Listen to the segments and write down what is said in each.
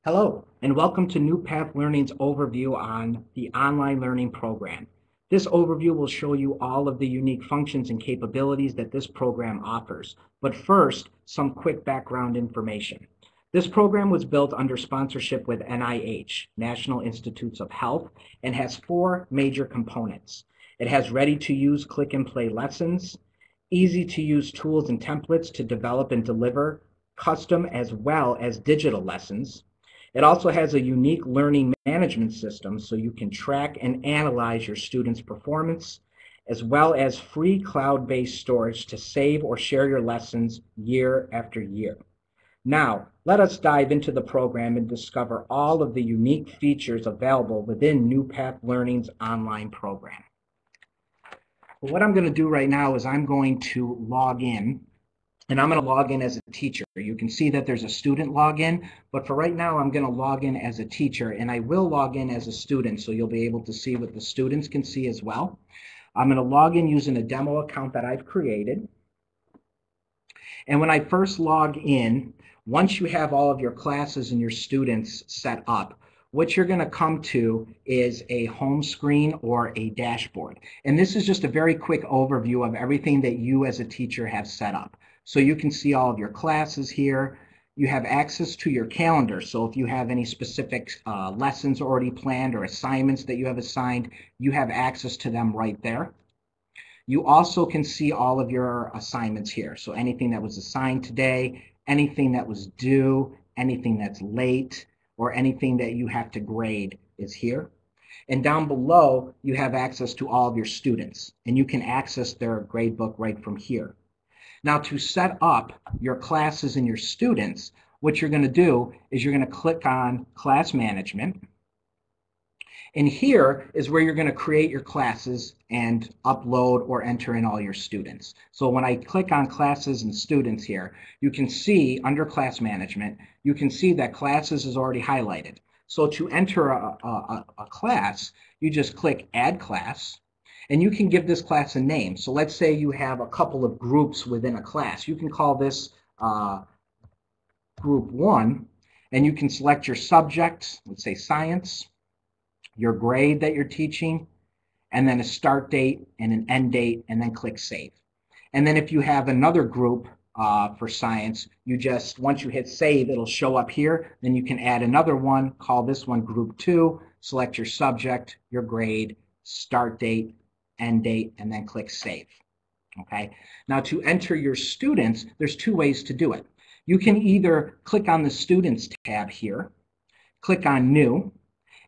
Hello, and welcome to NewPath Learning's overview on the online learning program. This overview will show you all of the unique functions and capabilities that this program offers. But first, some quick background information. This program was built under sponsorship with NIH, National Institutes of Health, and has four major components. It has ready-to-use click-and-play lessons, easy-to-use tools and templates to develop and deliver custom as well as digital lessons. It also has a unique learning management system so you can track and analyze your students' performance, as well as free cloud-based storage to save or share your lessons year after year. Now, let us dive into the program and discover all of the unique features available within NewPath Learning's online program. Well, what I'm going to do right now is I'm going to log in. And I'm going to log in as a teacher. You can see that there's a student login, but for right now, I'm going to log in as a teacher, and I will log in as a student, so you'll be able to see what the students can see as well. I'm going to log in using a demo account that I've created. And when I first log in, once you have all of your classes and your students set up, what you're going to come to is a home screen or a dashboard. And this is just a very quick overview of everything that you as a teacher have set up. So you can see all of your classes here. You have access to your calendar. So if you have any specific lessons already planned or assignments that you have assigned, you have access to them right there. You also can see all of your assignments here. So anything that was assigned today, anything that was due, anything that's late, or anything that you have to grade is here. And down below, you have access to all of your students, and you can access their gradebook right from here. Now, to set up your classes and your students, what you're going to do is you're going to click on Class Management. And here is where you're going to create your classes and upload or enter in all your students. So when I click on Classes and Students here, you can see under Class Management, you can see that Classes is already highlighted. So to enter a class, you just click Add Class. And you can give this class a name. So let's say you have a couple of groups within a class. You can call this Group 1, and you can select your subject, let's say science, your grade that you're teaching, and then a start date and an end date, and then click Save. And then if you have another group for science, you just, once you hit Save, it'll show up here. Then you can add another one, call this one Group 2, select your subject, your grade, start date, end date, and then click Save. Okay. Now to enter your students, there's two ways to do it. You can either click on the Students tab here, click on New,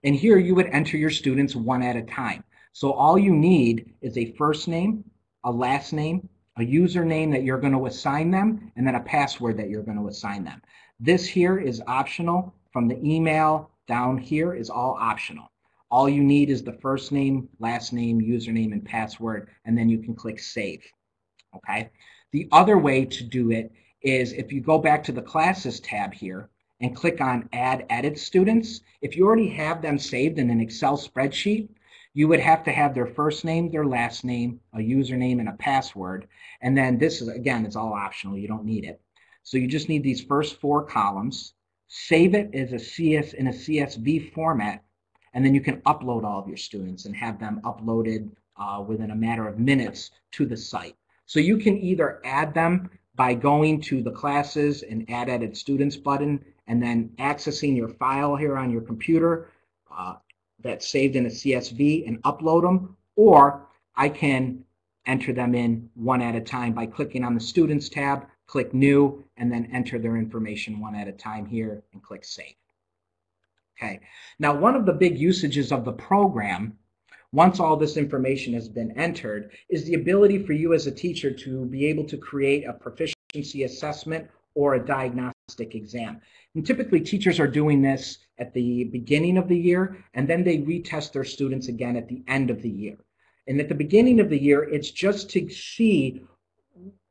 and here you would enter your students one at a time. So all you need is a first name, a last name, a username that you're going to assign them, and then a password that you're going to assign them. This here is optional. From the email down here is all optional. All you need is the first name, last name, username, and password, and then you can click Save. Okay. The other way to do it is if you go back to the Classes tab here and click on Add Edit Students. If you already have them saved in an Excel spreadsheet, you would have to have their first name, their last name, a username, and a password. And then this is, again, it's all optional. You don't need it. So you just need these first four columns. Save it as in a CSV format. And then you can upload all of your students and have them uploaded within a matter of minutes to the site. So you can either add them by going to the Classes and Add Edit Students button and then accessing your file here on your computer that's saved in a CSV and upload them, or I can enter them in one at a time by clicking on the Students tab, click New, and then enter their information one at a time here and click Save. Okay. Now, one of the big usages of the program, once all this information has been entered, is the ability for you as a teacher to be able to create a proficiency assessment or a diagnostic exam. And typically, teachers are doing this at the beginning of the year, and then they retest their students again at the end of the year. And at the beginning of the year, it's just to see,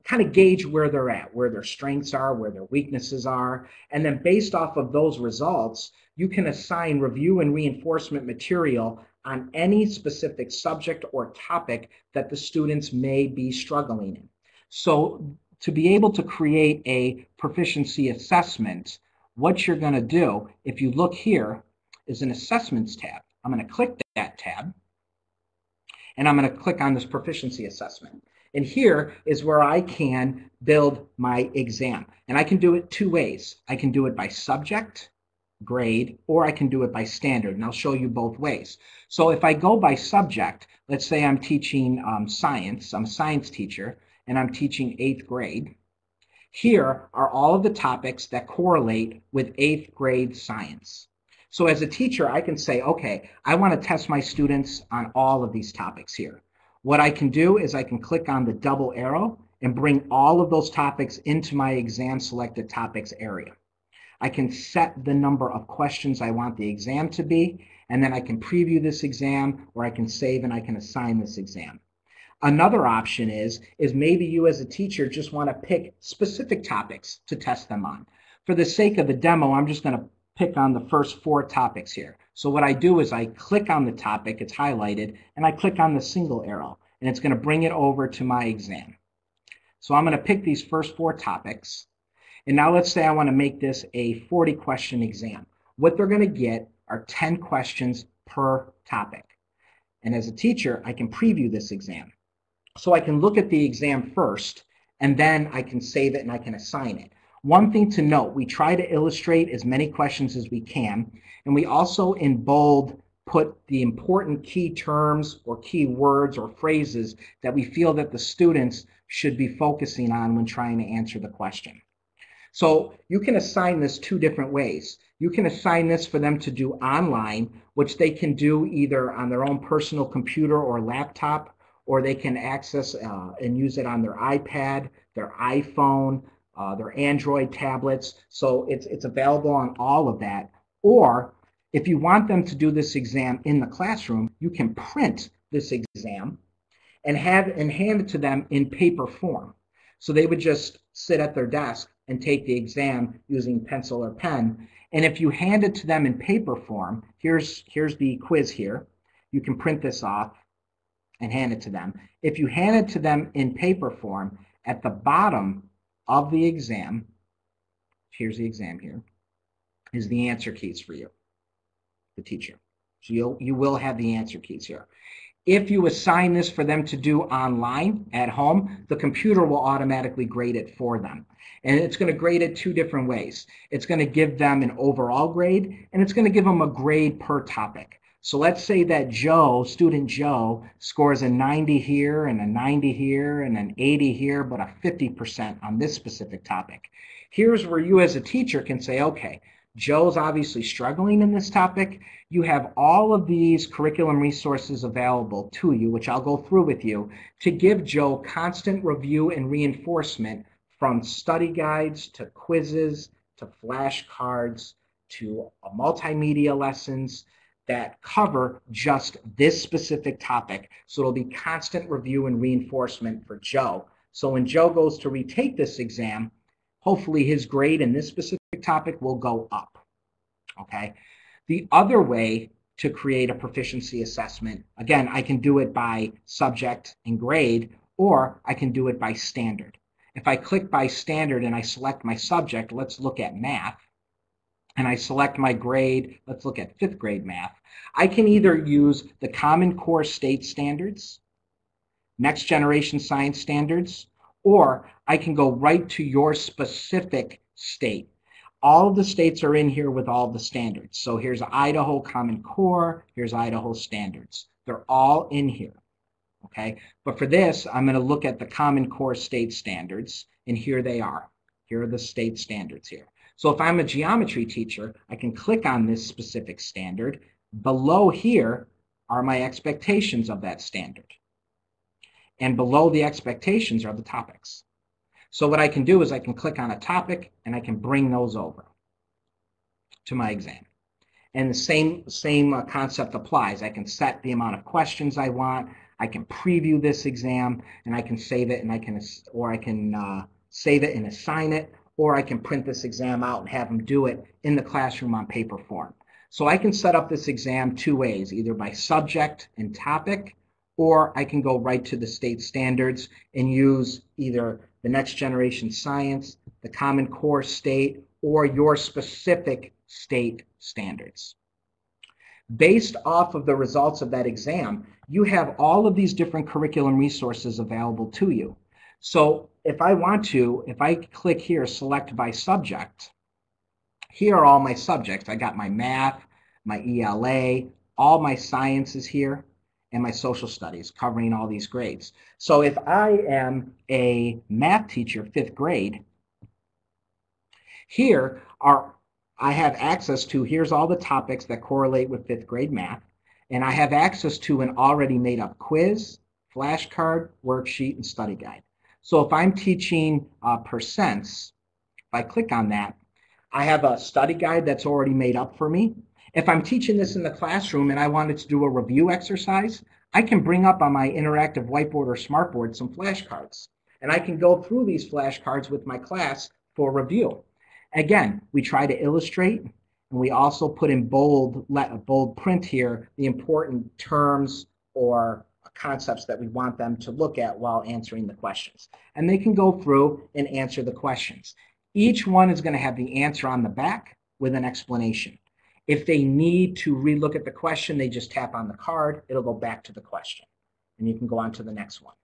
kind of gauge where they're at, where their strengths are, where their weaknesses are. And then based off of those results, you can assign review and reinforcement material on any specific subject or topic that the students may be struggling in. So to be able to create a proficiency assessment what you're going to do, if you look here, is an Assessments tab. I'm going to click that tab, and I'm going to click on this Proficiency Assessment. And here is where I can build my exam. And I can do it two ways. I can do it by subject, grade, or I can do it by standard. And I'll show you both ways. So if I go by subject, let's say I'm teaching science. I'm a science teacher, and I'm teaching 8th grade. Here are all of the topics that correlate with 8th grade science. So as a teacher, I can say, okay, I want to test my students on all of these topics here. What I can do is I can click on the double arrow and bring all of those topics into my exam selected topics area. I can set the number of questions I want the exam to be, and then I can preview this exam, or I can save and I can assign this exam. Another option is maybe you as a teacher just want to pick specific topics to test them on. For the sake of the demo, I'm just going to pick on the first 4 topics here. So what I do is I click on the topic, it's highlighted, and I click on the single arrow, and it's going to bring it over to my exam. So I'm going to pick these first 4 topics, and now let's say I want to make this a 40-question exam. What they're going to get are 10 questions per topic. And as a teacher, I can preview this exam. So I can look at the exam first, and then I can save it and I can assign it. One thing to note, we try to illustrate as many questions as we can, and we also in bold put the important key terms or key words or phrases that we feel that the students should be focusing on when trying to answer the question. So you can assign this 2 different ways. You can assign this for them to do online, which they can do either on their own personal computer or laptop, or they can access and use it on their iPad, their iPhone, their Android tablets. So it's available on all of that. Or if you want them to do this exam in the classroom, you can print this exam and hand it to them in paper form. So they would just sit at their desk and take the exam using pencil or pen. And if you hand it to them in paper form, here's the quiz here. You can print this off and hand it to them. If you hand it to them in paper form, at the bottom of the exam, here's the exam here, is the answer keys for you, the teacher. So you will have the answer keys here. If you assign this for them to do online at home, the computer will automatically grade it for them. And it's going to grade it 2 different ways. It's going to give them an overall grade, and it's going to give them a grade per topic. So let's say that Joe, student Joe, scores a 90 here and a 90 here and an 80 here, but a 50% on this specific topic. Here's where you as a teacher can say, okay, Joe's obviously struggling in this topic. You have all of these curriculum resources available to you, which I'll go through with you, to give Joe constant review and reinforcement, from study guides to quizzes to flashcards to multimedia lessons that cover just this specific topic. So it'll be constant review and reinforcement for Joe. So when Joe goes to retake this exam, hopefully his grade in this specific topic will go up. Okay. The other way to create a proficiency assessment, again, I can do it by subject and grade, or I can do it by standard. If I click by standard and I select my subject, let's look at math, and I select my grade, let's look at 5th grade math, I can either use the Common Core state standards, Next Generation Science standards, or I can go right to your specific state. All of the states are in here with all the standards. So here's Idaho Common Core, here's Idaho standards. They're all in here, okay? But for this, I'm going to look at the Common Core state standards, and here they are. Here are the state standards here. So if I'm a geometry teacher, I can click on this specific standard. Below here are my expectations of that standard. And below the expectations are the topics. So what I can do is I can click on a topic and I can bring those over to my exam. And the same concept applies. I can set the amount of questions I want. I can preview this exam, and I can save it, and I can save it and assign it, or I can print this exam out and have them do it in the classroom on paper form. So I can set up this exam 2 ways, either by subject and topic, or I can go right to the state standards and use either the Next Generation Science, the Common Core state, or your specific state standards. Based off of the results of that exam, you have all of these different curriculum resources available to you. So if I click here, select by subject, here are all my subjects. I got my math, my ELA, all my sciences here, and my social studies covering all these grades. So if I am a math teacher, 5th grade, I have access to, here's all the topics that correlate with 5th grade math, and I have access to an already made up quiz, flashcard, worksheet, and study guide. So if I'm teaching percents, if I click on that, I have a study guide that's already made up for me. If I'm teaching this in the classroom and I wanted to do a review exercise, I can bring up on my interactive whiteboard or smartboard some flashcards, and I can go through these flashcards with my class for review. Again, we try to illustrate, and we also put in bold print here the important terms or concepts that we want them to look at while answering the questions. And they can go through and answer the questions. Each one is going to have the answer on the back with an explanation. If they need to relook at the question, they just tap on the card. It'll go back to the question, and you can go on to the next one.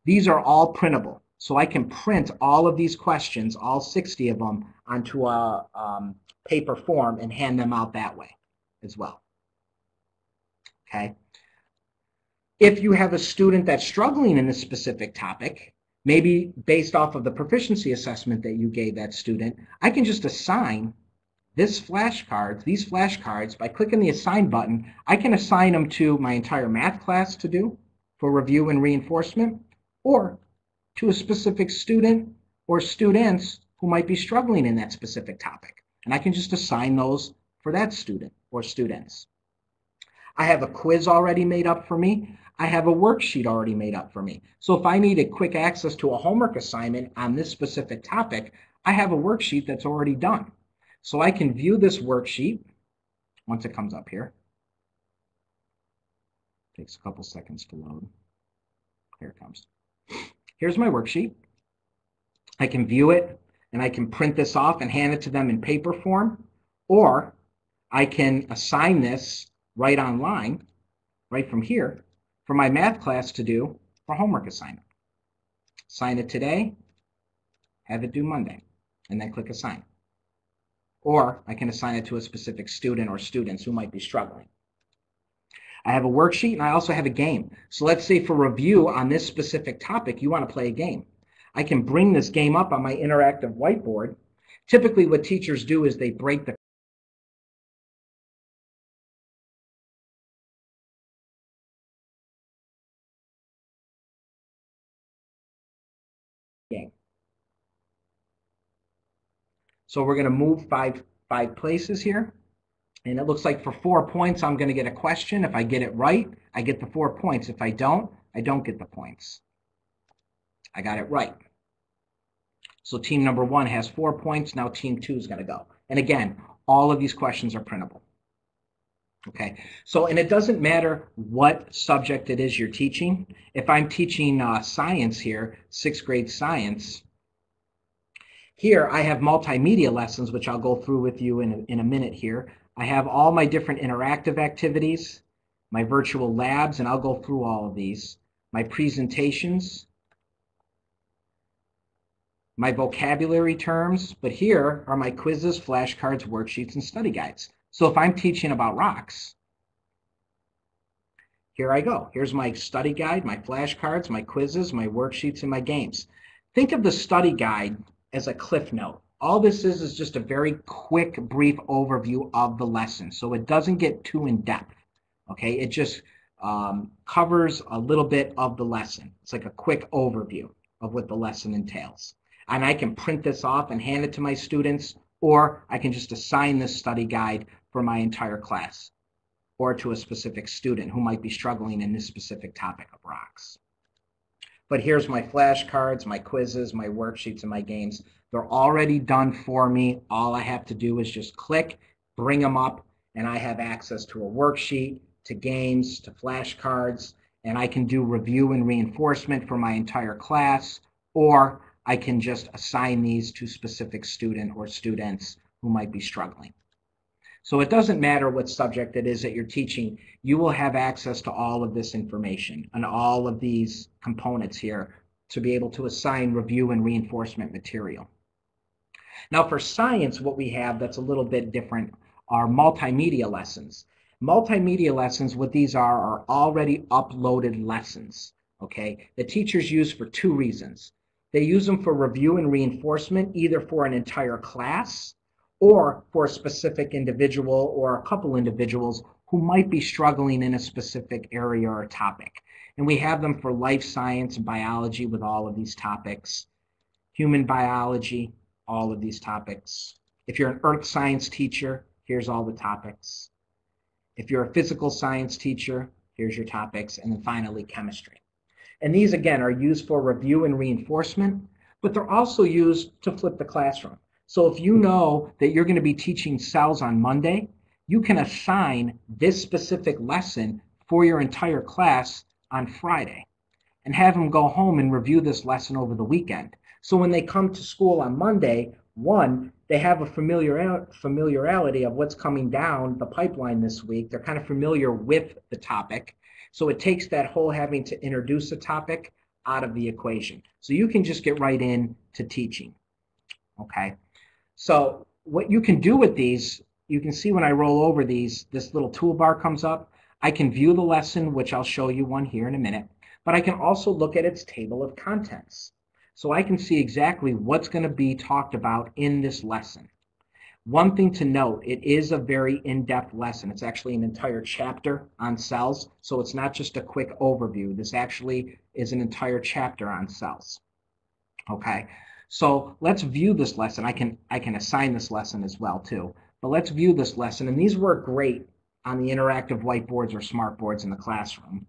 These are all printable. So I can print all of these questions, all 60 of them, onto a paper form and hand them out that way as well. Okay. If you have a student that's struggling in a specific topic, maybe based off of the proficiency assessment that you gave that student, I can just assign these flashcards by clicking the assign button. I can assign them to my entire math class to do for review and reinforcement, or to a specific student or students who might be struggling in that specific topic. And I can just assign those for that student or students. I have a quiz already made up for me. I have a worksheet already made up for me. So if I needed quick access to a homework assignment on this specific topic, I have a worksheet that's already done. So I can view this worksheet once it comes up here. Takes a couple seconds to load. Here it comes. Here's my worksheet. I can view it, and I can print this off and hand it to them in paper form, or I can assign this right online, right from here, for my math class to do for homework assignment. Assign it today, have it due Monday, and then click assign. Or I can assign it to a specific student or students who might be struggling. I have a worksheet, and I also have a game. So let's say for review on this specific topic, you want to play a game. I can bring this game up on my interactive whiteboard. Typically what teachers do is they break the game. So we're going to move five places here. And it looks like for 4 points, I'm going to get a question. If I get it right, I get the 4 points. If I don't get the points. I got it right. So team number 1 has 4 points. Now team 2 is going to go. And again, all of these questions are printable. Okay. So, and it doesn't matter what subject it is you're teaching. If I'm teaching science here, 6th grade science, here I have multimedia lessons, which I'll go through with you in a minute here. I have all my different interactive activities, my virtual labs, and I'll go through all of these, my presentations, my vocabulary terms, but here are my quizzes, flashcards, worksheets, and study guides. So if I'm teaching about rocks, here I go. Here's my study guide, my flashcards, my quizzes, my worksheets, and my games. Think of the study guide as a cliff note. All this is just a very quick, brief overview of the lesson. So it doesn't get too in-depth, okay? It just covers a little bit of the lesson. It's like a quick overview of what the lesson entails. And I can print this off and hand it to my students, or I can just assign this study guide for my entire class, or to a specific student who might be struggling in this specific topic of rocks. But here's my flashcards, my quizzes, my worksheets, and my games. They're already done for me. All I have to do is just click, bring them up, and I have access to a worksheet, to games, to flashcards, and I can do review and reinforcement for my entire class, or I can just assign these to specific student or students who might be struggling. So it doesn't matter what subject it is that you're teaching, you will have access to all of this information and all of these components here to be able to assign review and reinforcement material. Now for science, what we have that's a little bit different are multimedia lessons. Multimedia lessons, what these are already uploaded lessons, okay, that teachers use for two reasons. They use them for review and reinforcement, either for an entire class or for a specific individual or a couple individuals who might be struggling in a specific area or topic. And we have them for life science and biology with all of these topics, human biology, all of these topics. If you're an earth science teacher, here's all the topics. If you're a physical science teacher, here's your topics. And then finally, chemistry. And these, again, are used for review and reinforcement, but they're also used to flip the classroom. So if you know that you're going to be teaching cells on Monday, you can assign this specific lesson for your entire class on Friday and have them go home and review this lesson over the weekend. So when they come to school on Monday, one, they have a familiarity of what's coming down the pipeline this week. They're kind of familiar with the topic. So it takes that whole having to introduce a topic out of the equation. So you can just get right into teaching. Okay. So what you can do with these, you can see when I roll over these, this little toolbar comes up. I can view the lesson, which I'll show you one here in a minute, but I can also look at its table of contents. So I can see exactly what's going to be talked about in this lesson. One thing to note, it is a very in-depth lesson. It's actually an entire chapter on cells, so it's not just a quick overview. This actually is an entire chapter on cells. Okay, so let's view this lesson. I can assign this lesson as well too, but let's view this lesson, and these work great on the interactive whiteboards or smart boards in the classroom.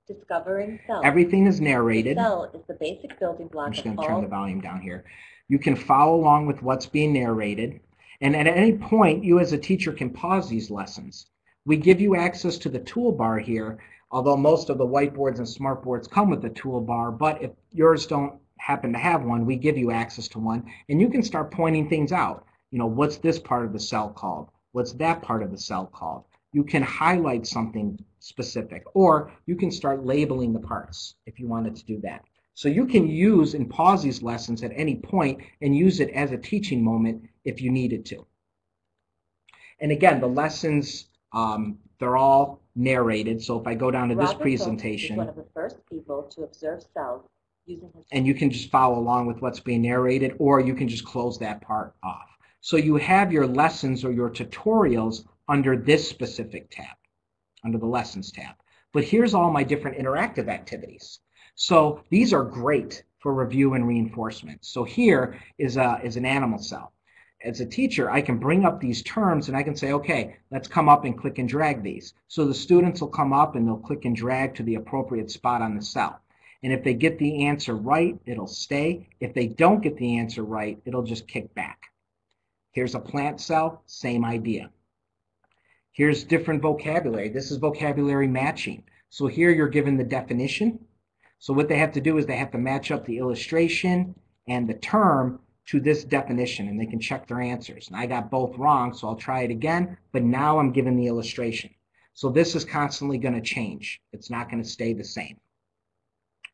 Discovering cells. Everything is narrated. The cell is the basic building block. I'm just going to turn the volume down here. You can follow along with what's being narrated. And at any point, you as a teacher can pause these lessons. We give you access to the toolbar here, although most of the whiteboards and smart boards come with the toolbar, but if yours don't happen to have one, we give you access to one, and you can start pointing things out. You know, what's this part of the cell called? What's that part of the cell called? You can highlight something specific, or you can start labeling the parts if you wanted to do that. So you can use and pause these lessons at any point and use it as a teaching moment if you needed to. And again, the lessons, they're all narrated. So if I go down to this presentation, Robert is one of the first people to observe cells using his... And you can just follow along with what's being narrated, or you can just close that part off. So you have your lessons or your tutorials under this specific tab, under the Lessons tab. But here's all my different interactive activities. So these are great for review and reinforcement. So here is an animal cell. As a teacher, I can bring up these terms and I can say, okay, let's come up and click and drag these. So the students will come up and they'll click and drag to the appropriate spot on the cell. And if they get the answer right, it'll stay. If they don't get the answer right, it'll just kick back. Here's a plant cell, same idea. Here's different vocabulary. This is vocabulary matching. So here you're given the definition. So what they have to do is they have to match up the illustration and the term to this definition, and they can check their answers. And I got both wrong, so I'll try it again, but now I'm given the illustration. So this is constantly going to change. It's not going to stay the same.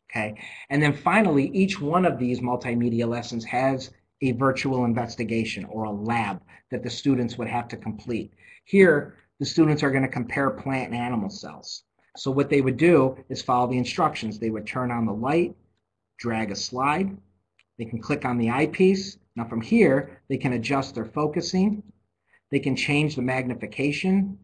Okay, and then finally, each one of these multimedia lessons has a virtual investigation or a lab that the students would have to complete. Here, the students are going to compare plant and animal cells. So what they would do is follow the instructions. They would turn on the light, drag a slide. They can click on the eyepiece. Now from here, they can adjust their focusing. They can change the magnification.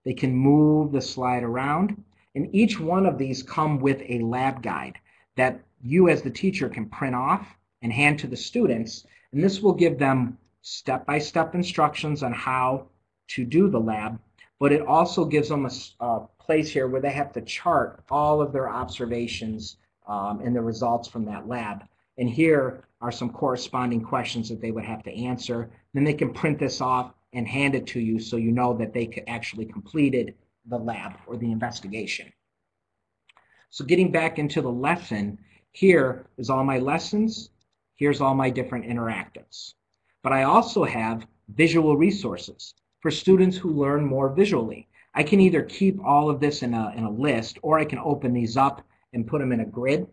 They can move the slide around. And each one of these come with a lab guide that you as the teacher can print off and hand to the students. And this will give them step-by-step instructions on how to do the lab. But it also gives them a place here where they have to chart all of their observations and the results from that lab. And here are some corresponding questions that they would have to answer. Then they can print this off and hand it to you so you know that they actually completed the lab or the investigation. So getting back into the lesson, here is all my lessons. Here's all my different interactives. But I also have visual resources for students who learn more visually. I can either keep all of this in a list, or I can open these up and put them in a grid.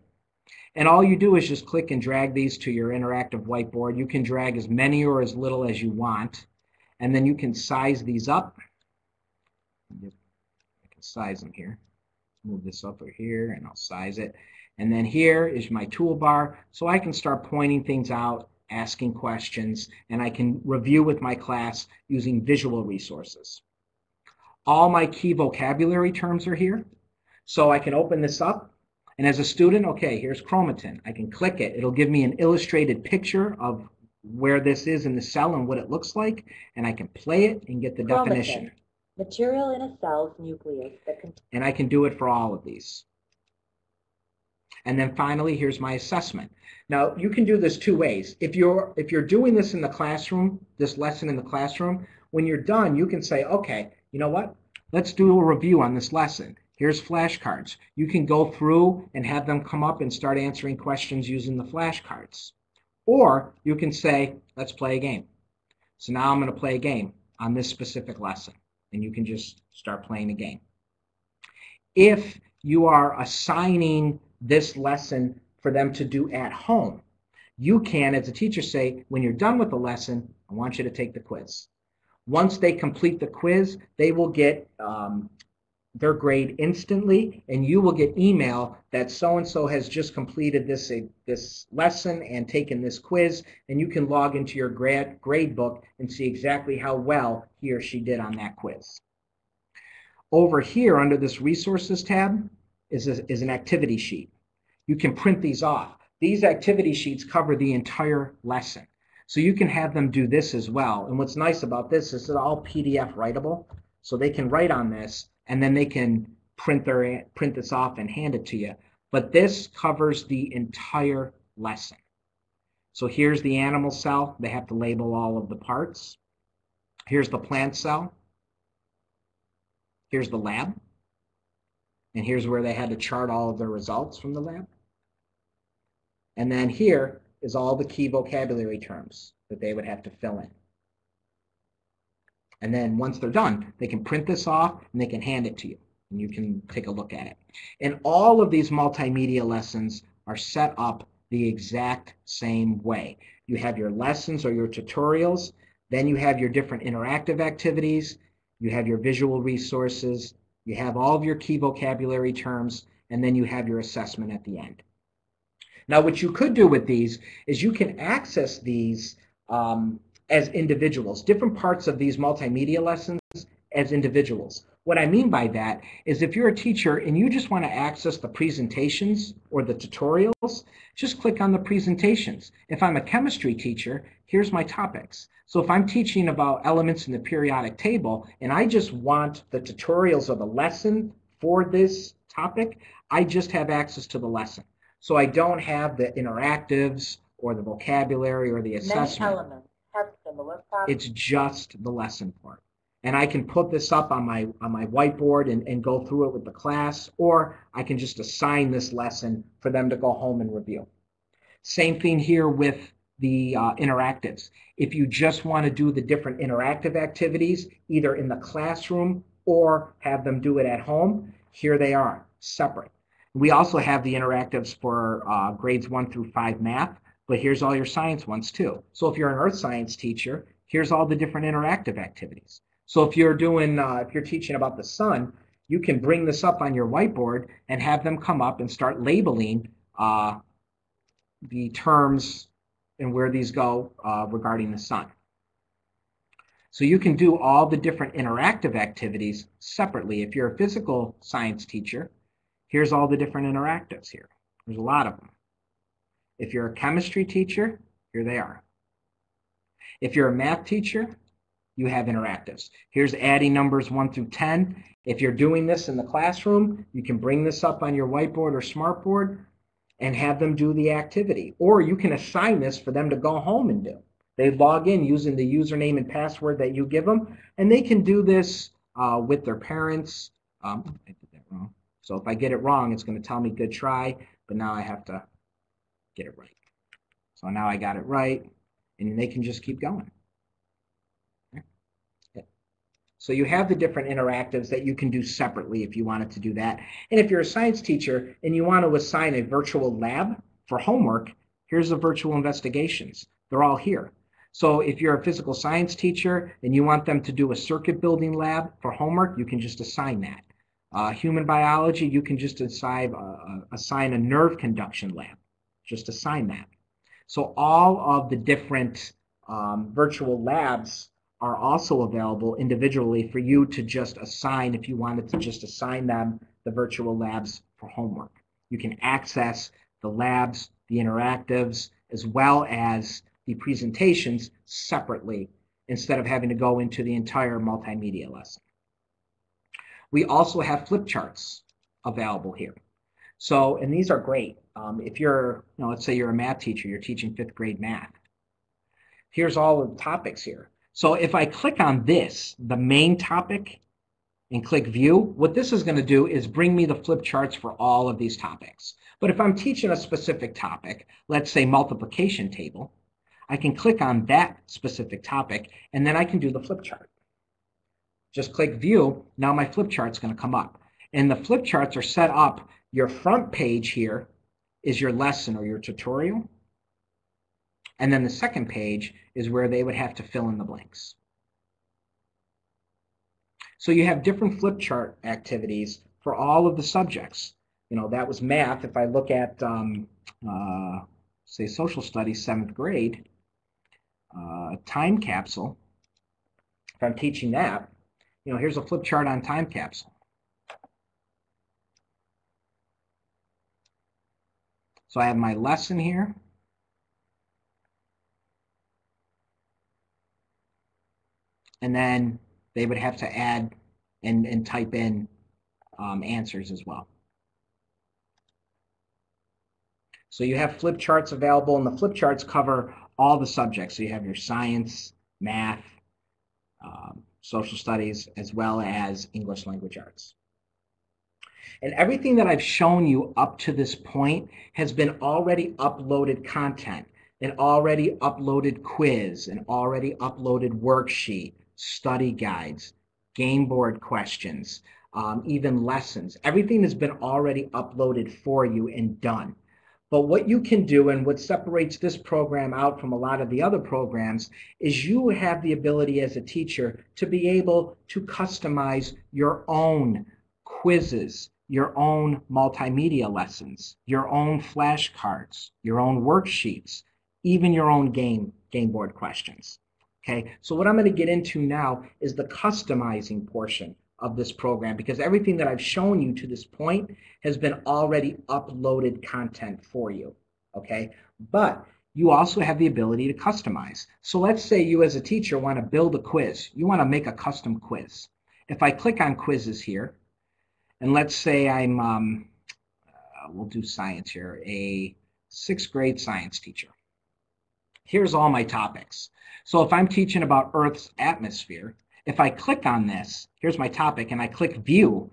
And all you do is just click and drag these to your interactive whiteboard. You can drag as many or as little as you want. And then you can size these up. I can size them here. Move this over here and I'll size it. And then here is my toolbar, so I can start pointing things out, asking questions, and I can review with my class using visual resources. All my key vocabulary terms are here. So I can open this up, and as a student, okay, here's chromatin. I can click it. It'll give me an illustrated picture of where this is in the cell and what it looks like, and I can play it and get the definition. Material in a cell's nucleus that contains. And I can do it for all of these. And then finally, here's my assessment. Now, you can do this two ways. If you're doing this in the classroom, this lesson in the classroom, when you're done, you can say, okay, you know what? Let's do a review on this lesson. Here's flashcards. You can go through and have them come up and start answering questions using the flashcards. Or you can say, let's play a game. So now I'm going to play a game on this specific lesson. And you can just start playing a game. If you are assigning this lesson for them to do at home, you can, as a teacher, say, when you're done with the lesson, I want you to take the quiz. Once they complete the quiz, they will get their grade instantly, and you will get email that so-and-so has just completed this lesson and taken this quiz, and you can log into your Gradebook and see exactly how well he or she did on that quiz. Over here under this Resources tab is an activity sheet. You can print these off. These activity sheets cover the entire lesson. So you can have them do this as well. And what's nice about this is it's all PDF writable. So they can write on this, and then they can print this off and hand it to you. But this covers the entire lesson. So here's the animal cell. They have to label all of the parts. Here's the plant cell. Here's the lab. And here's where they had to chart all of their results from the lab. And then here is all the key vocabulary terms that they would have to fill in. And then once they're done, they can print this off and they can hand it to you. And you can take a look at it. And all of these multimedia lessons are set up the exact same way. You have your lessons or your tutorials, then you have your different interactive activities, you have your visual resources, you have all of your key vocabulary terms, and then you have your assessment at the end. Now, what you could do with these is you can access these as individuals, different parts of these multimedia lessons as individuals. What I mean by that is if you're a teacher and you just want to access the presentations or the tutorials, just click on the presentations. If I'm a chemistry teacher, here's my topics. So if I'm teaching about elements in the periodic table and I just want the tutorials of the lesson for this topic, I just have access to the lesson. So I don't have the interactives or the vocabulary or the assessment. Many elements have similar problems. It's just the lesson part. And I can put this up on my whiteboard and go through it with the class, or I can just assign this lesson for them to go home and review. Same thing here with the interactives. If you just want to do the different interactive activities, either in the classroom or have them do it at home, here they are, separate. We also have the interactives for grades 1 through 5 math, but here's all your science ones too. So if you're an earth science teacher, here's all the different interactive activities. So if you're teaching about the sun, you can bring this up on your whiteboard and have them come up and start labeling the terms and where these go regarding the sun. So you can do all the different interactive activities separately. If you're a physical science teacher, here's all the different interactives here. There's a lot of them. If you're a chemistry teacher, here they are. If you're a math teacher, you have interactives. Here's adding numbers 1 through 10. If you're doing this in the classroom, you can bring this up on your whiteboard or smartboard and have them do the activity. Or you can assign this for them to go home and do. They log in using the username and password that you give them, and they can do this with their parents. I did that wrong. So if I get it wrong, it's going to tell me good try, but now I have to get it right. So now I got it right, and they can just keep going. So you have the different interactives that you can do separately if you wanted to do that. And if you're a science teacher and you want to assign a virtual lab for homework, here's the virtual investigations. They're all here. So if you're a physical science teacher and you want them to do a circuit building lab for homework, you can just assign that. Human biology, you can just assign a nerve conduction lab. Just assign that. So all of the different virtual labs are also available individually for you to just assign if you wanted to just assign them the virtual labs for homework. You can access the labs, the interactives, as well as the presentations separately instead of having to go into the entire multimedia lesson. We also have flip charts available here. So, and these are great. If you're, let's say you're a math teacher, you're teaching 5th grade math. Here's all of the topics here. So if I click on this, the main topic, and click view, what this is going to do is bring me the flip charts for all of these topics. But if I'm teaching a specific topic, let's say multiplication table, I can click on that specific topic, and then I can do the flip chart. Just click view, now my flip chart's going to come up. And the flip charts are set up, your front page here is your lesson or your tutorial. And then the second page is where they would have to fill in the blanks. So you have different flip chart activities for all of the subjects. That was math. If I look at, say, social studies, 7th grade, time capsule, if I'm teaching that, here's a flip chart on time capsule. So I have my lesson here. And then they would have to add and type in answers as well. So you have flip charts available, and the flip charts cover all the subjects. So you have your science, math, social studies, as well as English language arts. And everything that I've shown you up to this point has been already uploaded content, an already uploaded quiz, an already uploaded worksheet, study guides, game board questions, even lessons. Everything has been already uploaded for you and done. But what you can do, and what separates this program out from a lot of the other programs, is you have the ability as a teacher to be able to customize your own quizzes, your own multimedia lessons, your own flashcards, your own worksheets, even your own game board questions. Okay, so what I'm going to get into now is the customizing portion of this program, because everything that I've shown you to this point has been already uploaded content for you. Okay, but you also have the ability to customize. So let's say you as a teacher want to build a quiz. You want to make a custom quiz. If I click on quizzes here, and let's say I'm, we'll do science here, a 6th grade science teacher. Here's all my topics. So if I'm teaching about Earth's atmosphere, if I click on this, here's my topic, and I click view,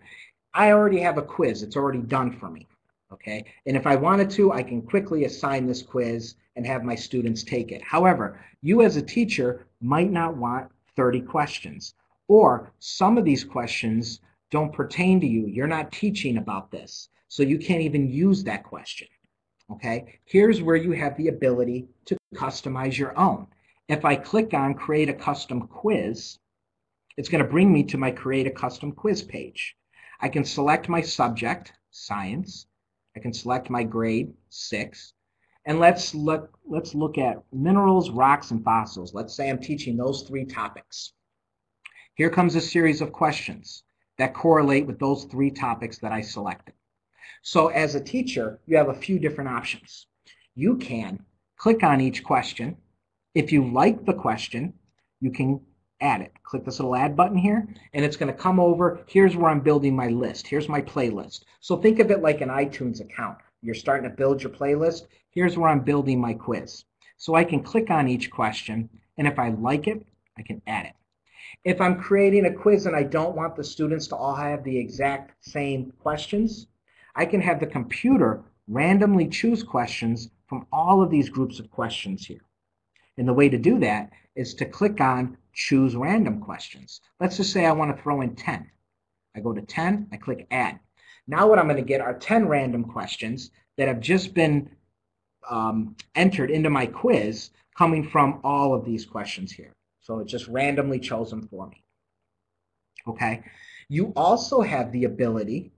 I already have a quiz. It's already done for me, okay? And if I wanted to, I can quickly assign this quiz and have my students take it. However, you as a teacher might not want 30 questions, or some of these questions don't pertain to you. You're not teaching about this, so you can't even use that question, okay? Here's where you have the ability to customize your own. If I click on create a custom quiz, it's going to bring me to my create a custom quiz page. I can select my subject, science. I can select my grade, 6. And let's look at minerals, rocks, and fossils. Let's say I'm teaching those 3 topics. Here comes a series of questions that correlate with those 3 topics that I selected. So as a teacher, you have a few different options. You can click on each question. If you like the question, you can add it. Click this little add button here, and it's going to come over. Here's where I'm building my list. Here's my playlist. So think of it like an iTunes account. You're starting to build your playlist. Here's where I'm building my quiz. So I can click on each question, and if I like it, I can add it. If I'm creating a quiz and I don't want the students to all have the exact same questions, I can have the computer randomly choose questions from all of these groups of questions here. And the way to do that is to click on Choose Random Questions. Let's just say I want to throw in 10. I go to 10, I click Add. Now what I'm going to get are 10 random questions that have just been entered into my quiz coming from all of these questions here. So it just randomly chose them for me. Okay. You also have the ability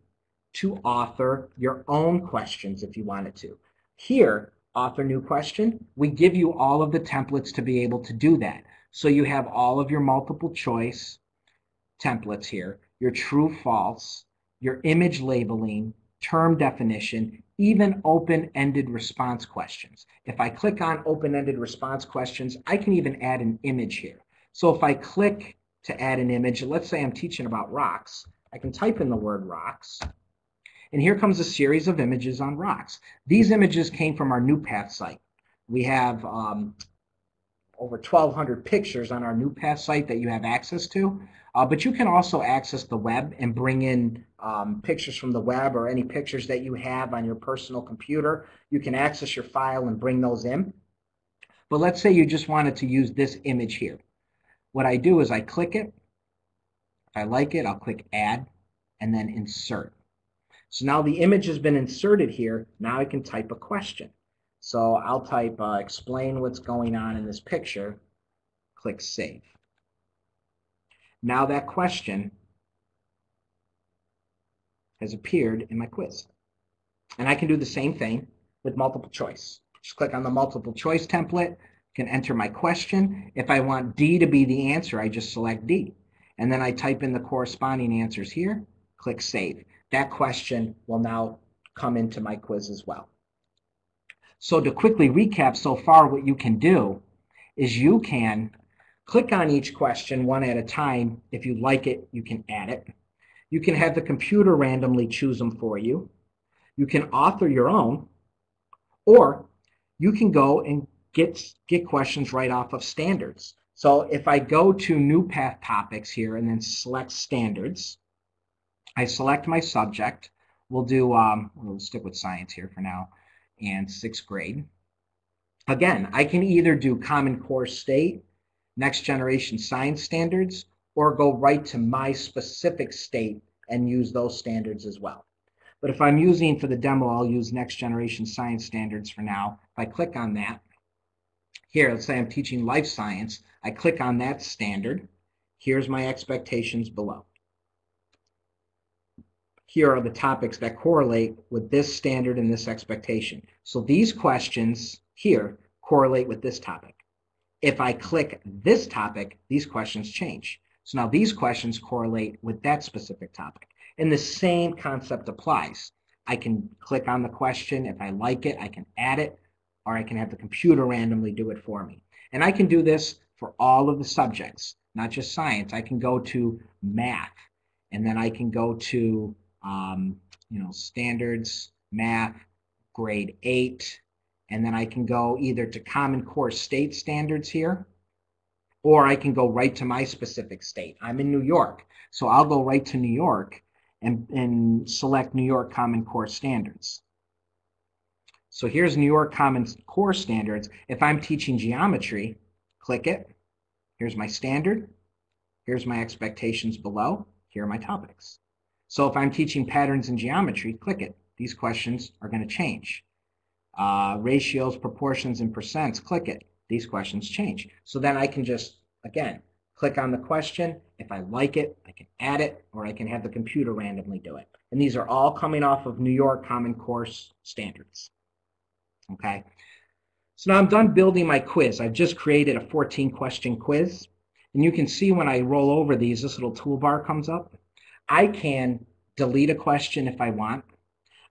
to author your own questions if you wanted to. Here, author new question, we give you all of the templates to be able to do that. So you have all of your multiple choice templates here, your true, false, your image labeling, term definition, even open-ended response questions. If I click on open-ended response questions, I can even add an image here. So if I click to add an image, let's say I'm teaching about rocks, I can type in the word rocks, and here comes a series of images on rocks. These images came from our NewPath's site. We have over 1,200 pictures on our NewPath's site that you have access to, but you can also access the web and bring in pictures from the web or any pictures that you have on your personal computer. You can access your file and bring those in. But let's say you just wanted to use this image here. What I do is I click it. If I like it, I'll click Add and then Insert. So now the image has been inserted here. Now I can type a question. So I'll type explain what's going on in this picture. Click Save. Now that question has appeared in my quiz. And I can do the same thing with multiple choice. Just click on the multiple choice template, can enter my question. If I want D to be the answer, I just select D. And then I type in the corresponding answers here, click Save. That question will now come into my quiz as well. So to quickly recap so far, what you can do is you can click on each question one at a time. If you like it, you can add it. You can have the computer randomly choose them for you. You can author your own, or you can go and get questions right off of standards. So if I go to NewPath topics here and then select standards, I select my subject. We'll stick with science here for now, and 6th grade. Again, I can either do Common Core State, Next Generation Science Standards, or go right to my specific state and use those standards as well. But if I'm using for the demo, I'll use Next Generation Science Standards for now. If I click on that, here, let's say I'm teaching life science, I click on that standard. Here's my expectations below. Here are the topics that correlate with this standard and this expectation. So these questions here correlate with this topic. If I click this topic, these questions change. So now these questions correlate with that specific topic. And the same concept applies. I can click on the question. If I like it, I can add it, or I can have the computer randomly do it for me. And I can do this for all of the subjects, not just science. I can go to math, and then I can go to standards, math, grade 8, and then I can go either to Common Core State Standards here, or I can go right to my specific state. I'm in New York, so I'll go right to New York and select New York Common Core Standards. So here's New York Common Core Standards. If I'm teaching geometry, click it. Here's my standard. Here's my expectations below. Here are my topics. So if I'm teaching patterns in geometry, click it. These questions are going to change. Ratios, proportions, and percents, click it. These questions change. So then I can just, again, click on the question. If I like it, I can add it, or I can have the computer randomly do it. And these are all coming off of New York Common Core Standards. Okay. So now I'm done building my quiz. I've just created a 14-question quiz. And you can see when I roll over these, this little toolbar comes up. I can delete a question if I want.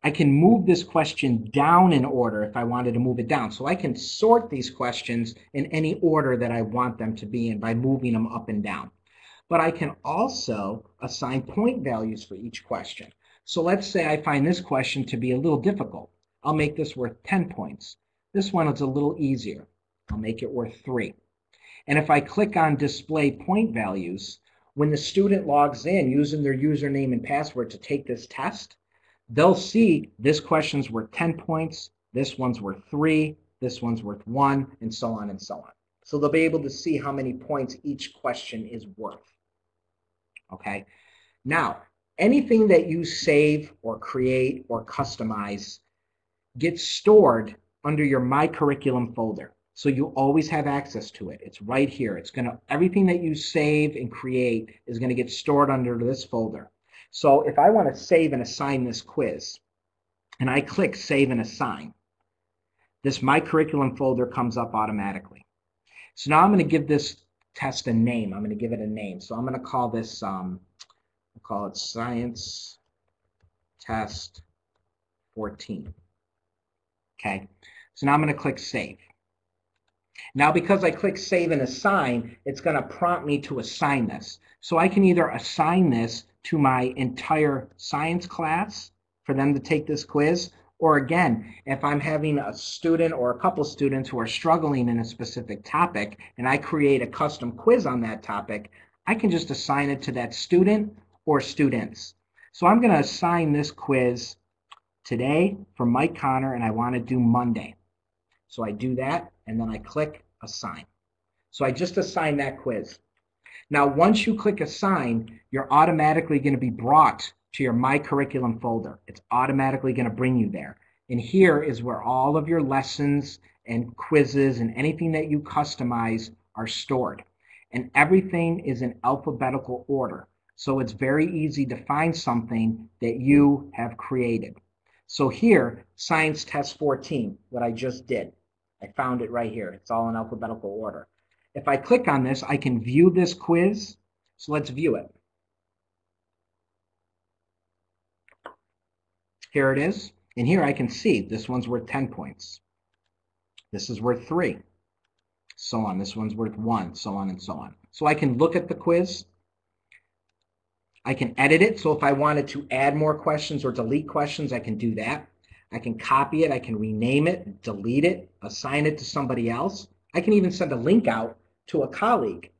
I can move this question down in order if I wanted to move it down. So I can sort these questions in any order that I want them to be in by moving them up and down. But I can also assign point values for each question. So let's say I find this question to be a little difficult. I'll make this worth 10 points. This one is a little easier. I'll make it worth 3. And if I click on Display Point Values, when the student logs in using their username and password to take this test, they'll see this question's worth 10 points, this one's worth 3, this one's worth 1, and so on and so on. So they'll be able to see how many points each question is worth. Okay? Now, anything that you save or create or customize gets stored under your My Curriculum folder. So you always have access to it. It's right here. Everything that you save and create is going to get stored under this folder. So if I want to save and assign this quiz, and I click Save and Assign, this My Curriculum folder comes up automatically. So now I'm going to give this test a name. I'm going to give it a name. So I'm going to call this, I'll call it Science Test 14. Okay, so now I'm going to click Save. Now, because I click Save and Assign, it's going to prompt me to assign this. So I can either assign this to my entire science class for them to take this quiz, or again, if I'm having a student or a couple students who are struggling in a specific topic and I create a custom quiz on that topic, I can just assign it to that student or students. So I'm going to assign this quiz today for Mike Connor, and I want to do Monday. So I do that, and then I click Assign. So I just assigned that quiz. Now, once you click Assign, you're automatically going to be brought to your My Curriculum folder. It's automatically going to bring you there. And here is where all of your lessons and quizzes and anything that you customize are stored. And everything is in alphabetical order. So it's very easy to find something that you have created. So here, Science Test 14, what I just did. I found it right here. It's all in alphabetical order. If I click on this, I can view this quiz. So let's view it. Here it is. And here I can see this one's worth 10 points. This is worth 3. So on. This one's worth 1. So on and so on. So I can look at the quiz. I can edit it. So if I wanted to add more questions or delete questions, I can do that. I can copy it. I can rename it, delete it, assign it to somebody else. I can even send a link out to a colleague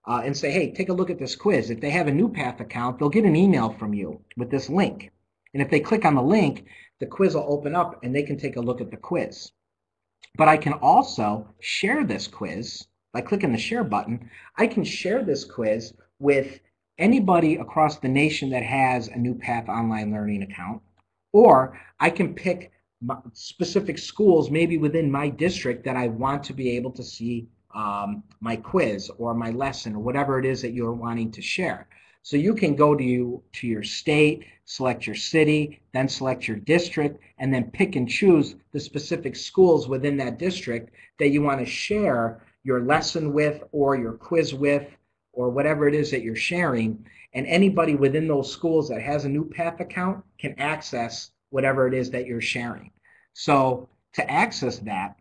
and say, hey, take a look at this quiz. If they have a NewPath account, they'll get an email from you with this link. And if they click on the link, the quiz will open up and they can take a look at the quiz. But I can also share this quiz by clicking the share button. I can share this quiz with anybody across the nation that has a NewPath online learning account, or I can pick specific schools maybe within my district that I want to be able to see my quiz or my lesson or whatever it is that you're wanting to share. So you can go to your state, select your city, then select your district, and then pick and choose the specific schools within that district that you want to share your lesson with or your quiz with, or whatever it is that you're sharing, and anybody within those schools that has a NewPath account can access whatever it is that you're sharing. So to access that,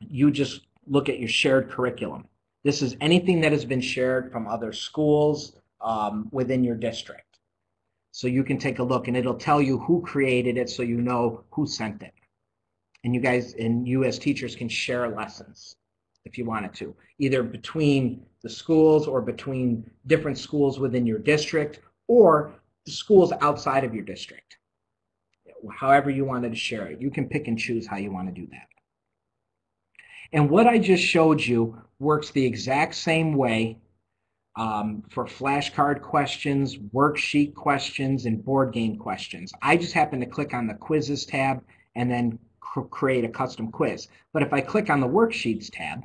you just look at your shared curriculum. This is anything that has been shared from other schools within your district. So you can take a look and it'll tell you who created it so you know who sent it. And you guys and you as teachers can share lessons if you wanted to, either between the schools or between different schools within your district or the schools outside of your district. However you wanted to share it, you can pick and choose how you want to do that. And what I just showed you works the exact same way for flashcard questions, worksheet questions, and board game questions. I just happen to click on the quizzes tab and then create a custom quiz. But if I click on the worksheets tab,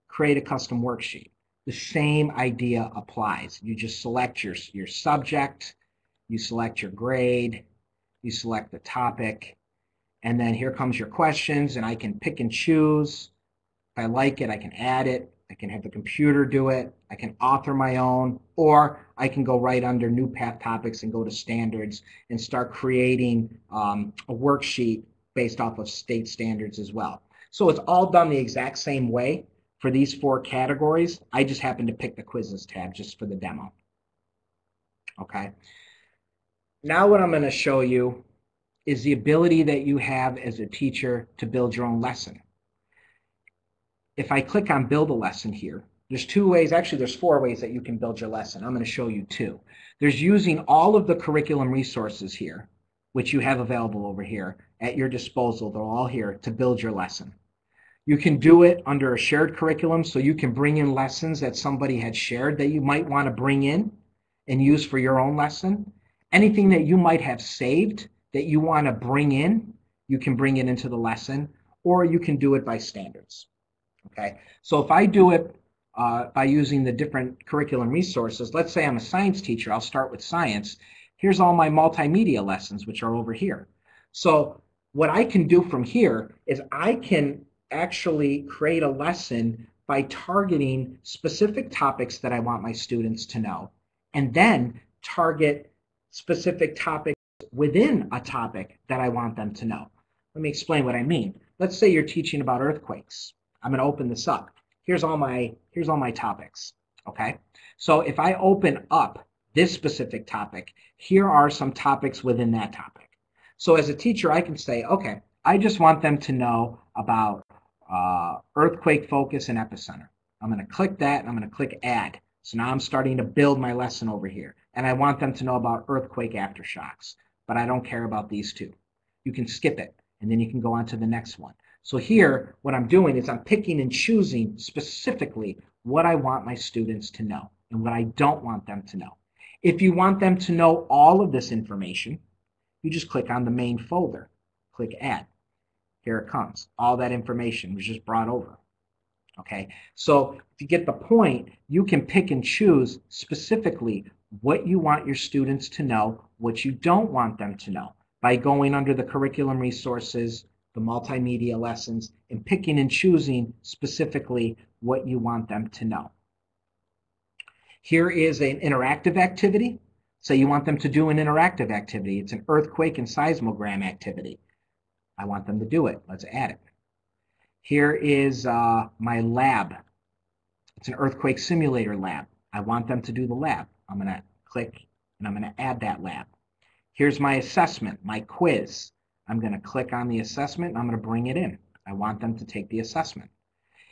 create a custom worksheet, the same idea applies. You just select your subject, you select your grade, you select the topic, and then here comes your questions, and I can pick and choose. If I like it, I can add it. I can have the computer do it. I can author my own, or I can go right under NewPath topics and go to standards and start creating a worksheet based off of state standards as well. So it's all done the exact same way for these 4 categories. I just happen to pick the quizzes tab just for the demo. Okay. Now what I'm going to show you is the ability that you have as a teacher to build your own lesson. If I click on build a lesson here, there's 2 ways, actually there's 4 ways that you can build your lesson. I'm going to show you 2. There's using all of the curriculum resources here which you have available over here at your disposal. They're all here to build your lesson. You can do it under a shared curriculum, so you can bring in lessons that somebody had shared that you might want to bring in and use for your own lesson. Anything that you might have saved that you want to bring in, you can bring it into the lesson, or you can do it by standards. Okay, so if I do it by using the different curriculum resources, let's say I'm a science teacher, I'll start with science. Here's all my multimedia lessons, which are over here. So what I can do from here is I can actually create a lesson by targeting specific topics that I want my students to know, and then target specific topics within a topic that I want them to know. Let me explain what I mean. Let's say you're teaching about earthquakes. I'm going to open this up. Here's all my topics. Okay, so if I open up this specific topic, here are some topics within that topic. So as a teacher, I can say, okay, I just want them to know about earthquake focus and epicenter. I'm going to click that and I'm going to click add. So now I'm starting to build my lesson over here. And I want them to know about earthquake aftershocks, but I don't care about these two. You can skip it and then you can go on to the next one. So here, what I'm doing is I'm picking and choosing specifically what I want my students to know and what I don't want them to know. If you want them to know all of this information, you just click on the main folder, click add. Here it comes. All that information was just brought over. Okay, so if you get the point, you can pick and choose specifically what you want your students to know, what you don't want them to know, by going under the curriculum resources, the multimedia lessons, and picking and choosing specifically what you want them to know. Here is an interactive activity. So you want them to do an interactive activity. It's an earthquake and seismogram activity. I want them to do it. Let's add it. Here is my lab. It's an earthquake simulator lab. I want them to do the lab. I'm going to click and I'm going to add that lab. Here's my assessment, my quiz. I'm going to click on the assessment and I'm going to bring it in. I want them to take the assessment.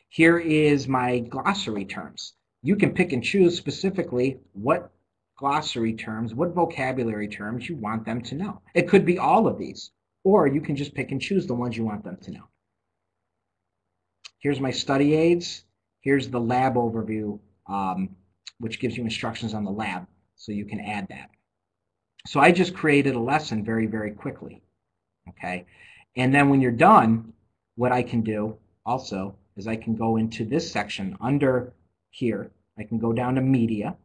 Here is my glossary terms. You can pick and choose specifically what glossary terms, what vocabulary terms you want them to know. It could be all of these, or you can just pick and choose the ones you want them to know. Here's my study aids. Here's the lab overview, which gives you instructions on the lab, so you can add that. So I just created a lesson very, very quickly. Okay, and then when you're done, what I can do also is I can go into this section under here. I can go down to media,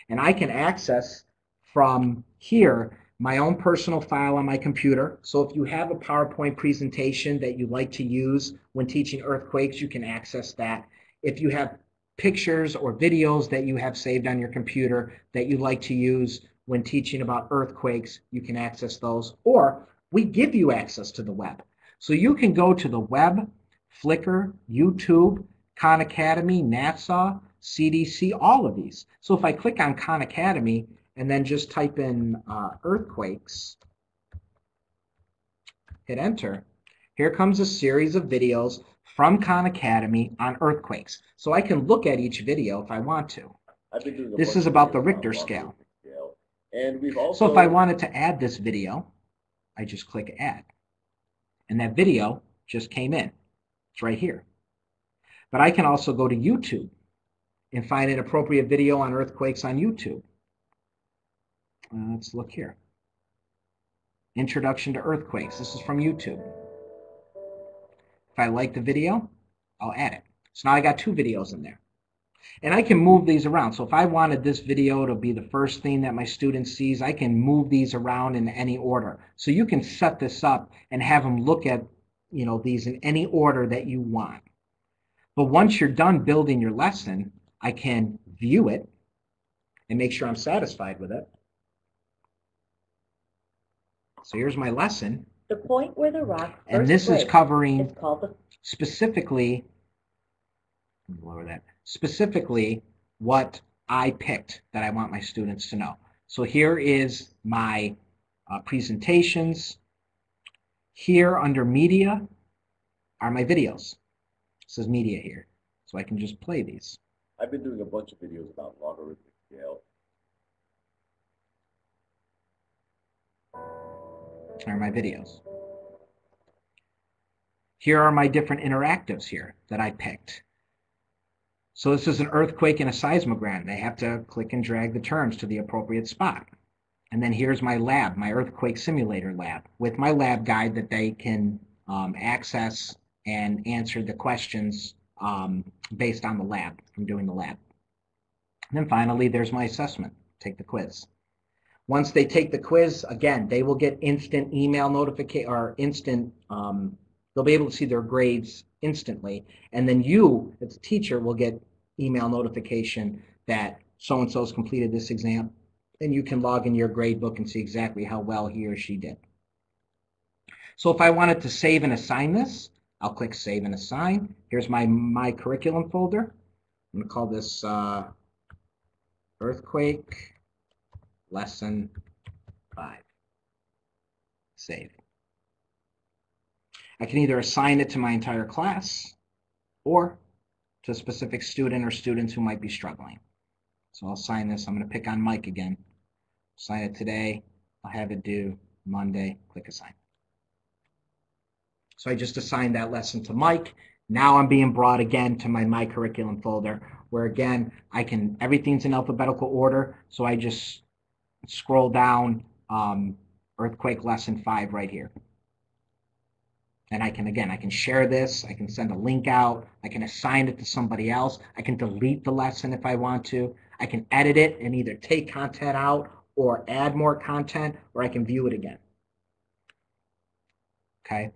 and I can access from here my own personal file on my computer. So if you have a PowerPoint presentation that you like to use when teaching earthquakes, you can access that. If you have pictures or videos that you have saved on your computer that you like to use when teaching about earthquakes, you can access those. Or we give you access to the web. So you can go to the web, Flickr, YouTube, Khan Academy, NASA, CDC, all of these. So if I click on Khan Academy and then just type in earthquakes, hit enter, here comes a series of videos from Khan Academy on earthquakes. So I can look at each video if I want to. This is about the Richter scale. And we've also... So if I wanted to add this video, I just click add. And that video just came in. It's right here. But I can also go to YouTube and find an appropriate video on earthquakes on YouTube. Let's look here. Introduction to Earthquakes. This is from YouTube. If I like the video, I'll add it. So now I got 2 videos in there. And I can move these around. So if I wanted this video to be the first thing that my student sees, I can move these around in any order. So you can set this up and have them look at, these in any order that you want. But once you're done building your lesson, I can view it and make sure I'm satisfied with it. So here's my lesson. The point where the rock first and this is covering is called the... specifically what I picked that I want my students to know. So here is my presentations. Here under media are my videos. It says media here. So I can just play these. I've been doing a bunch of videos about logarithmic scale. are my videos. Here are my different interactives here that I picked. So this is an earthquake and a seismogram. They have to click and drag the terms to the appropriate spot. And then here's my lab, my earthquake simulator lab, with my lab guide that they can access and answer the questions based on the lab, from doing the lab. And then finally, there's my assessment. Take the quiz. Once they take the quiz, again, they will get instant email notification, or instant, they'll be able to see their grades instantly. And then you, as a teacher, will get email notification that so-and-so's completed this exam. And you can log in your gradebook and see exactly how well he or she did. So if I wanted to save and assign this, I'll click Save and Assign. Here's my curriculum folder. I'm going to call this Earthquake Lesson 5. Save. I can either assign it to my entire class or to a specific student or students who might be struggling. So I'll assign this. I'm going to pick on Mike again. Assign it today. I'll have it due Monday. Click Assign. So I just assigned that lesson to Mike. Now I'm being brought again to my curriculum folder, where again, everything's in alphabetical order. So I just scroll down Earthquake Lesson 5 right here. And I can share this. I can send a link out. I can assign it to somebody else. I can delete the lesson if I want to. I can edit it and either take content out or add more content, or I can view it again. Okay.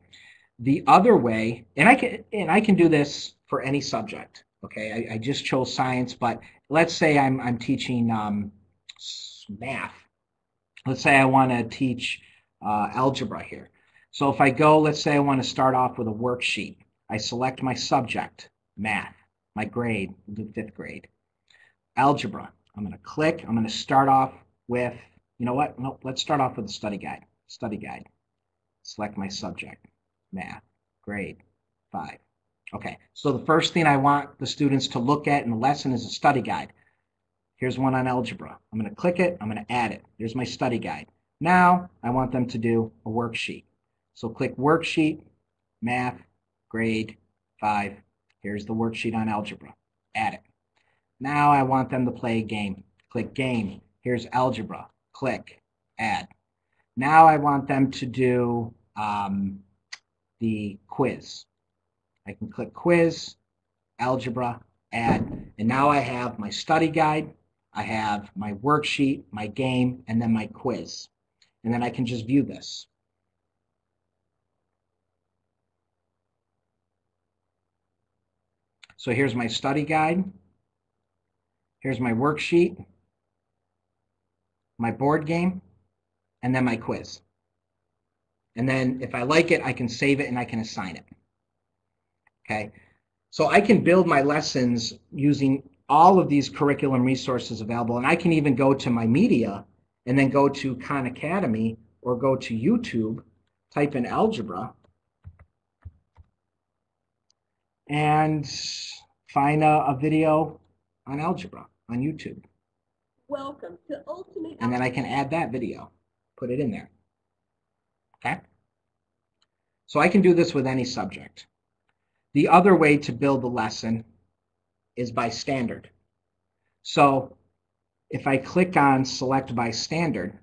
The other way, and I can do this for any subject. Okay. I just chose science, but let's say I'm teaching math. Let's say I want to teach algebra here. So if I go, let's say I want to start off with a worksheet. I select my subject, math, my grade, we'll do 5th grade. Algebra, I'm going to click. I'm going to start off with, you know what? No, let's start off with a study guide. Study guide. Select my subject, math, grade 5. Okay, so the first thing I want the students to look at in the lesson is a study guide. Here's one on algebra. I'm going to click it. I'm going to add it. There's my study guide. Now I want them to do a worksheet. So click Worksheet, Math, Grade 5. Here's the worksheet on algebra. Add it. Now I want them to play a game. Click Game. Here's algebra. Click Add. Now I want them to do the quiz. I can click Quiz, Algebra, Add, and now I have my study guide, I have my worksheet, my game, and then my quiz. And then I can just view this. So here's my study guide. Here's my worksheet, my board game, and then my quiz. And then if I like it, I can save it and I can assign it. Okay, so I can build my lessons using all of these curriculum resources available, and I can even go to my media and then go to Khan Academy or go to YouTube, type in algebra, and find a video on algebra on YouTube. Welcome to Ultimate. And then I can add that video, put it in there. Okay? So I can do this with any subject. The other way to build the lesson is by standard. So if I click on Select by Standard,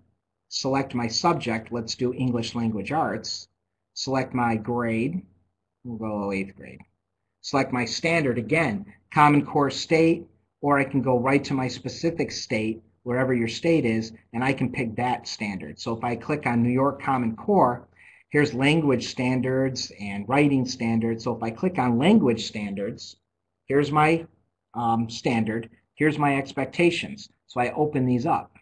select my subject, let's do English Language Arts, select my grade, we'll go 8th grade. Select my standard, again, Common Core state, or I can go right to my specific state, wherever your state is, and I can pick that standard. So if I click on New York Common Core, here's language standards and writing standards. So if I click on language standards, here's my standard, here's my expectations. So I open these up.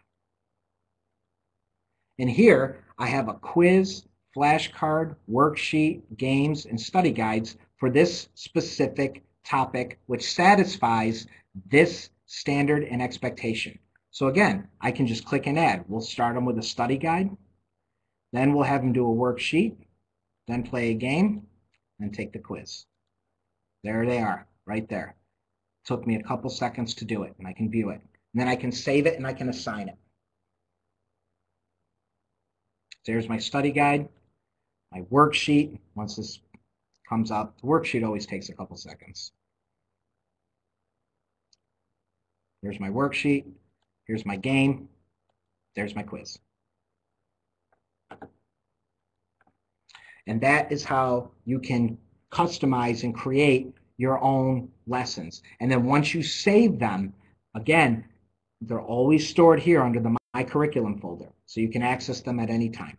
And here I have a quiz, flashcard, worksheet, games, and study guides for this specific topic, which satisfies this standard and expectation. So again, I can just click and add. We'll start them with a study guide. Then we'll have them do a worksheet, then play a game, and take the quiz. There they are, right there. It took me a couple seconds to do it, and I can view it. And then I can save it, and I can assign it. There's my study guide, my worksheet. Once this comes up, the worksheet always takes a couple seconds. There's my worksheet. Here's my game. There's my quiz. And that is how you can customize and create your own lessons. And then once you save them, again, they're always stored here under the My Curriculum folder, so you can access them at any time.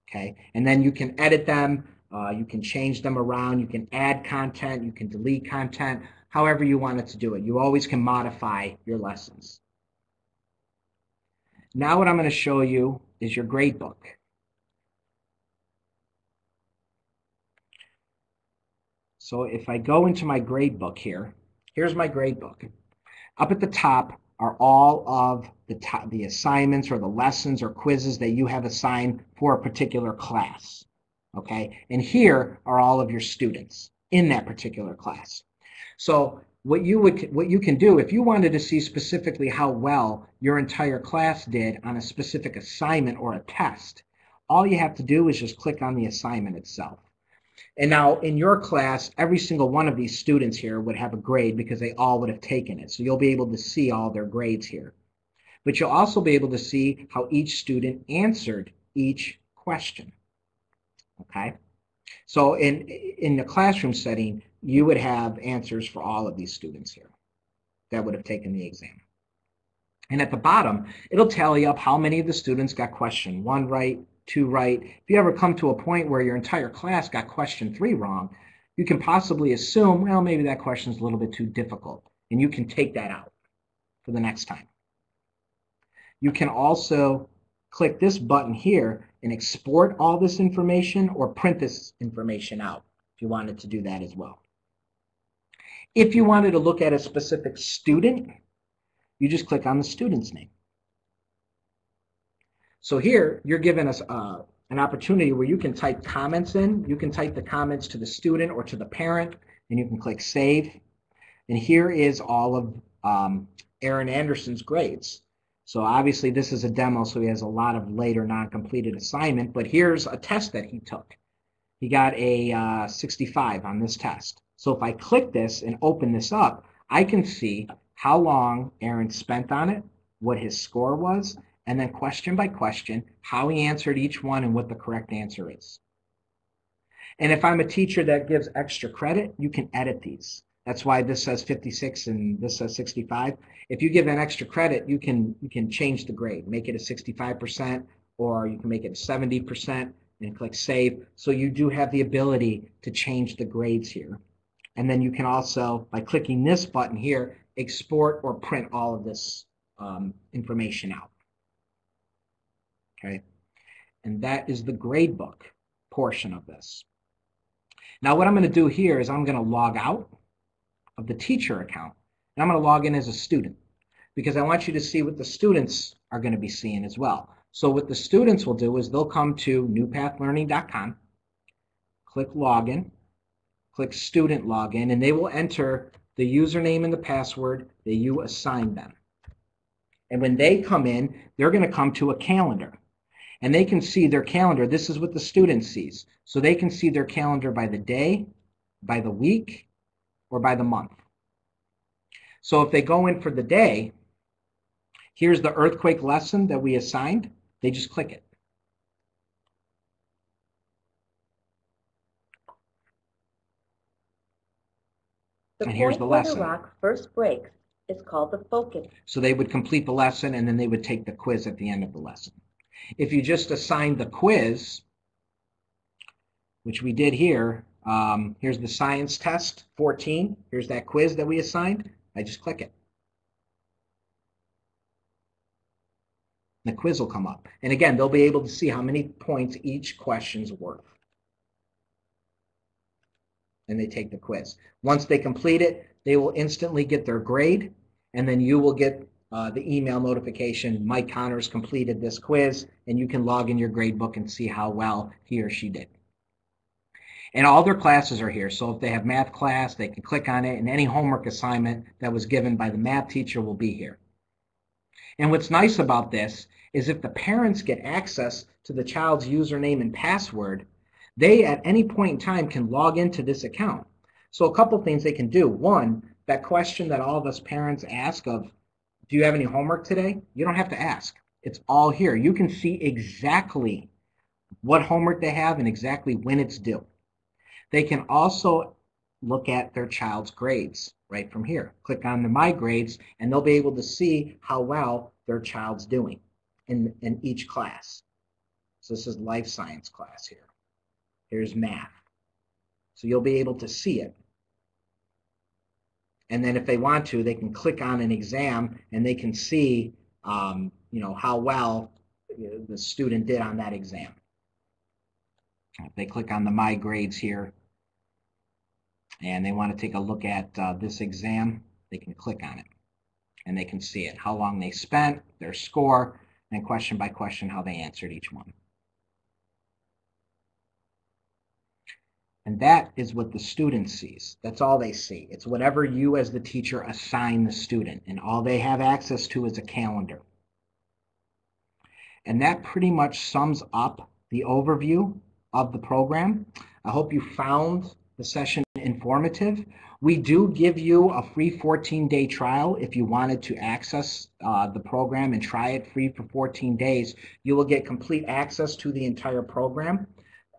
Okay, and then you can edit them, you can change them around, you can add content, you can delete content, however you want it to do it. You always can modify your lessons. Now what I'm going to show you is your gradebook. So if I go into my gradebook here, here's my gradebook. Up at the top are all of the assignments or the lessons or quizzes that you have assigned for a particular class. Okay, and here are all of your students in that particular class. So what you can do if you wanted to see specifically how well your entire class did on a specific assignment or a test, all you have to do is just click on the assignment itself. And now in your class, every single one of these students here would have a grade because they all would have taken it. So you'll be able to see all their grades here. But you'll also be able to see how each student answered each question. Okay? So in the classroom setting, you would have answers for all of these students here that would have taken the exam. And at the bottom, it'll tally up how many of the students got question 1 right, 2 right. If you ever come to a point where your entire class got question 3 wrong, you can possibly assume, well, maybe that question is a little bit too difficult, and you can take that out for the next time. You can also click this button here and export all this information or print this information out if you wanted to do that as well. If you wanted to look at a specific student, you just click on the student's name. So here, you're given us an opportunity where you can type comments in. You can type the comments to the student or to the parent, and you can click Save. And here is all of Aaron Anderson's grades. So obviously, this is a demo, so he has a lot of later non-completed assignment, but here's a test that he took. He got a 65 on this test. So if I click this and open this up, I can see how long Aaron spent on it, what his score was, and then question by question, how he answered each one and what the correct answer is. And if I'm a teacher that gives extra credit, you can edit these. That's why this says 56 and this says 65. If you give an extra credit, you can change the grade, make it a 65%, or you can make it a 70% and click Save. So you do have the ability to change the grades here. And then you can also, by clicking this button here, export or print all of this information out. Okay, and that is the gradebook portion of this. Now what I'm going to do here is I'm going to log out of the teacher account, and I'm going to log in as a student because I want you to see what the students are going to be seeing as well. So what the students will do is they'll come to newpathlearning.com, click Login, click Student Login, and they will enter the username and the password that you assigned them. And when they come in, they're going to come to a calendar. And they can see their calendar. This is what the student sees. So they can see their calendar by the day, by the week, or by the month. So if they go in for the day, here's the earthquake lesson that we assigned. They just click it. And here's the lesson. The rock first breaks is called the focus. So they would complete the lesson, and then they would take the quiz at the end of the lesson. If you just assign the quiz, which we did here, here's the science test 14. Here's that quiz that we assigned. I just click it. The quiz will come up. And again, they'll be able to see how many points each question's worth. And they take the quiz. Once they complete it, they will instantly get their grade, and then you will get the email notification, Mike Connors completed this quiz, and you can log in your gradebook and see how well he or she did. And all their classes are here. So if they have math class, they can click on it, and any homework assignment that was given by the math teacher will be here. And what's nice about this is if the parents get access to the child's username and password, they at any point in time can log into this account. So a couple things they can do. One, that question that all of us parents ask of, do you have any homework today? You don't have to ask. It's all here. You can see exactly what homework they have and exactly when it's due. They can also look at their child's grades right from here. Click on the My Grades, and they'll be able to see how well their child's doing in each class. So this is life science class here. Here's math. So you'll be able to see it. And then if they want to, they can click on an exam and they can see how well the student did on that exam. If they click on the My Grades here and they want to take a look at this exam, they can click on it and they can see it, how long they spent, their score, and question by question how they answered each one. And that is what the student sees. That's all they see. It's whatever you as the teacher assign the student, and all they have access to is a calendar. And that pretty much sums up the overview of the program. I hope you found the session informative. We do give you a free 14-day trial. If you wanted to access the program and try it free for 14 days, you will get complete access to the entire program.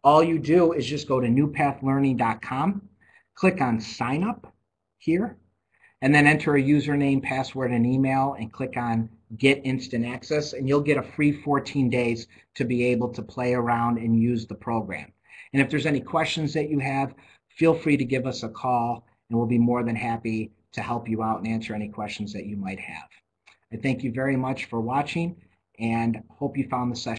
All you do is just go to newpathlearning.com, click on sign up here, and then enter a username, password, and email, and click on get instant access, and you'll get a free 14 days to be able to play around and use the program. And if there's any questions that you have, feel free to give us a call, and we'll be more than happy to help you out and answer any questions that you might have. I thank you very much for watching, and hope you found the session